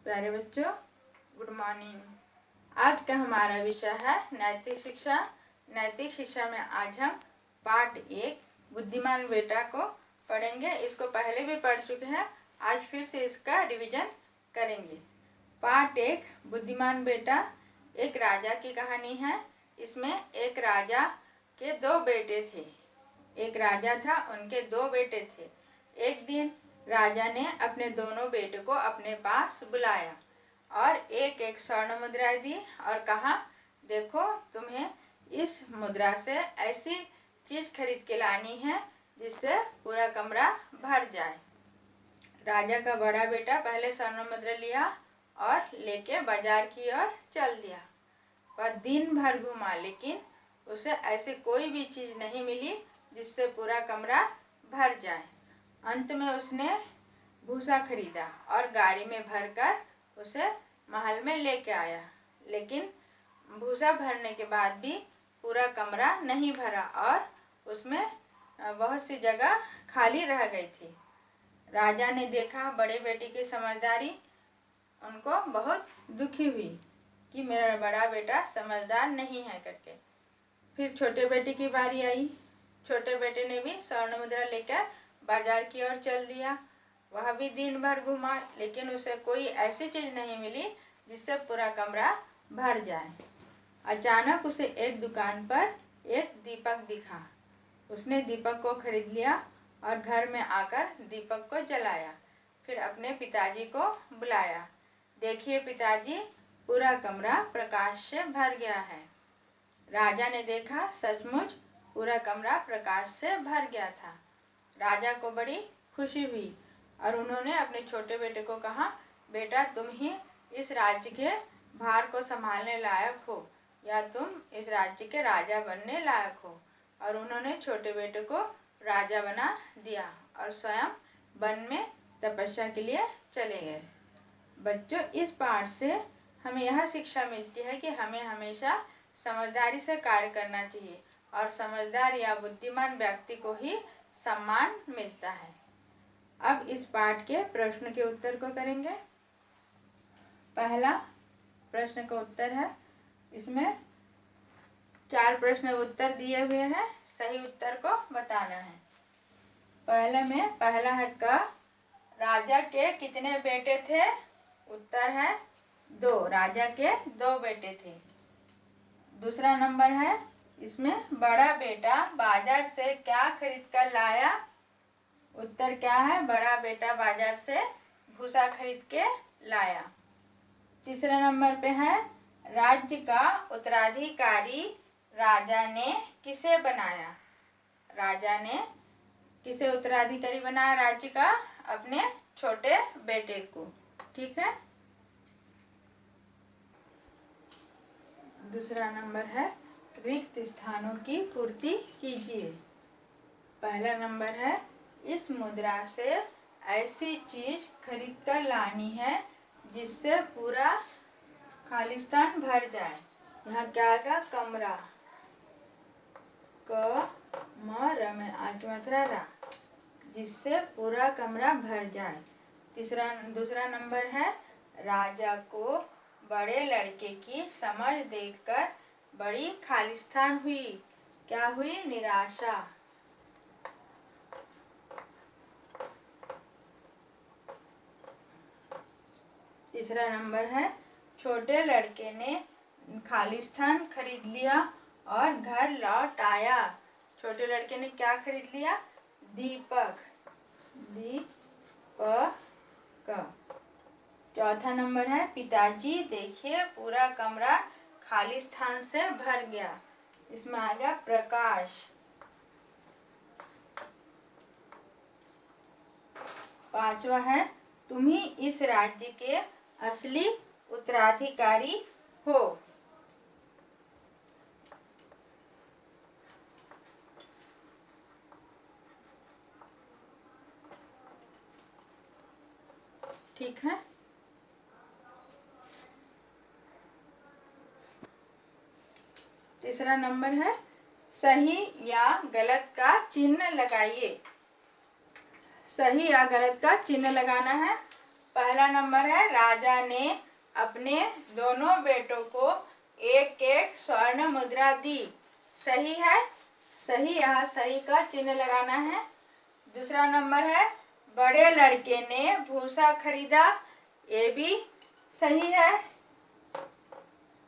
प्यारे बच्चों, good morning. आज का हमारा विषय है नैतिक शिक्षा। नैतिक शिक्षा में आज हम पार्ट 1 बुद्धिमान बेटा को पढ़ेंगे। इसको पहले भी पढ़ चुके हैं, आज फिर से इसका रिवीजन करेंगे। पार्ट 1 बुद्धिमान बेटा एक राजा की कहानी है। इसमें एक राजा के 2 बेटे थे। एक राजा था, उनके 2 बेटे थे। एक दिन राजा ने अपने दोनों बेटों को अपने पास बुलाया और एक एक स्वर्ण मुद्रा दी और कहा, देखो, तुम्हें इस मुद्रा से ऐसी चीज खरीद के लानी है जिससे पूरा कमरा भर जाए। राजा का बड़ा बेटा पहले स्वर्ण मुद्रा लिया और लेके बाजार की ओर चल दिया। वह दिन भर घूमा, लेकिन उसे ऐसी कोई भी चीज नहीं मिली जिससे पूरा कमरा भर जाए। अंत में उसने भूसा खरीदा और गाड़ी में भरकर उसे महल में लेके आया, लेकिन भूसा भरने के बाद भी पूरा कमरा नहीं भरा और उसमें बहुत सी जगह खाली रह गई थी। राजा ने देखा बड़े बेटे की समझदारी, उनको बहुत दुखी हुई कि मेरा बड़ा बेटा समझदार नहीं है करके। फिर छोटे बेटे की बारी आई। छोटे बेटे ने भी स्वर्ण मुद्रा लेकर बाजार की ओर चल दिया। वह भी दिन भर घूमा, लेकिन उसे कोई ऐसी चीज नहीं मिली जिससे पूरा कमरा भर जाए। अचानक उसे एक दुकान पर एक दीपक दिखा। उसने दीपक को खरीद लिया और घर में आकर दीपक को जलाया। फिर अपने पिताजी को बुलाया। देखिए पिताजी, पूरा कमरा प्रकाश से भर गया है। राजा ने देखा, सचमुच पूरा कमरा प्रकाश से भर गया था। राजा को बड़ी खुशी हुई और उन्होंने अपने छोटे बेटे को कहा, बेटा, तुम ही इस राज्य के भार को संभालने लायक हो या तुम इस राज्य के राजा बनने लायक हो। और उन्होंने छोटे बेटे को राजा बना दिया और स्वयं वन में तपस्या के लिए चले गए। बच्चों, इस पाठ से हमें यह शिक्षा मिलती है कि हमें हमेशा समझदारी से कार्य करना चाहिए और समझदार या बुद्धिमान व्यक्ति को ही सम्मान मिलता है। अब इस पाठ के प्रश्न के उत्तर को करेंगे। पहला प्रश्न का उत्तर है, इसमें 4 प्रश्न उत्तर दिए हुए हैं, सही उत्तर को बताना है। पहला है क, राजा के कितने बेटे थे? उत्तर है 2, राजा के 2 बेटे थे। दूसरा नंबर है, इसमें बड़ा बेटा बाजार से क्या खरीद कर लाया? उत्तर क्या है? बड़ा बेटा बाजार से भूसा खरीद के लाया। तीसरे नंबर पे है, राज्य का उत्तराधिकारी राजा ने किसे बनाया? राजा ने किसे उत्तराधिकारी बनाया राज्य का? अपने छोटे बेटे को। ठीक है। दूसरा नंबर है, रिक्त स्थानों की पूर्ति कीजिए। पहला नंबर है, इस मुद्रा से ऐसी चीज खरीद कर लानी है जिससे पूरा खालिस्तान भर जाए। यहाँ क्या आएगा? कमरा। क म र में आ की मात्रा रा, जिससे पूरा कमरा भर जाए। दूसरा नंबर है, राजा को बड़े लड़के की समझ देखकर बड़ी खालिस्तान हुई। क्या हुई? निराशा। तीसरा नंबर है, छोटे लड़के ने खालिस्तान खरीद लिया और घर लौट आया। छोटे लड़के ने क्या खरीद लिया? दीपक। दीपक। चौथा नंबर है, पिताजी देखिए पूरा कमरा खालिस्तान से भर गया। इसमें आ गया प्रकाश। पांचवा है, तुम ही इस राज्य के असली उत्तराधिकारी हो। ठीक है। तीसरा नंबर है, सही या गलत का चिन्ह लगाइए। सही या गलत का चिन्ह लगाना है। पहला नंबर है, राजा ने अपने दोनों बेटों को एक एक स्वर्ण मुद्रा दी। सही है, सही, यहाँ सही का चिन्ह लगाना है। दूसरा नंबर है, बड़े लड़के ने भूसा खरीदा। ये भी सही है।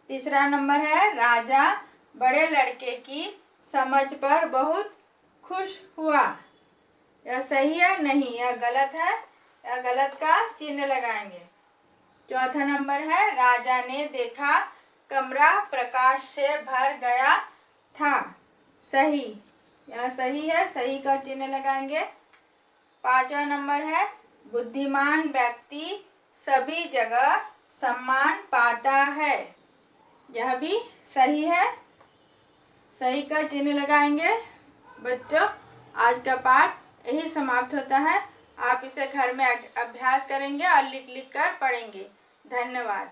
तीसरा नंबर है, राजा बड़े लड़के की समझ पर बहुत खुश हुआ। यह सही है, नहीं, यह गलत है, यह गलत का चिन्ह लगाएंगे। चौथा नंबर है, राजा ने देखा कमरा प्रकाश से भर गया था। सही, यह सही है, सही का चिन्ह लगाएंगे। पांचवा नंबर है, बुद्धिमान व्यक्ति सभी जगह सम्मान पाता है। यह भी सही है, सही का चिन्ह लगाएंगे। बच्चों, आज का पाठ यही समाप्त होता है। आप इसे घर में अभ्यास करेंगे और लिख लिख कर पढ़ेंगे। धन्यवाद।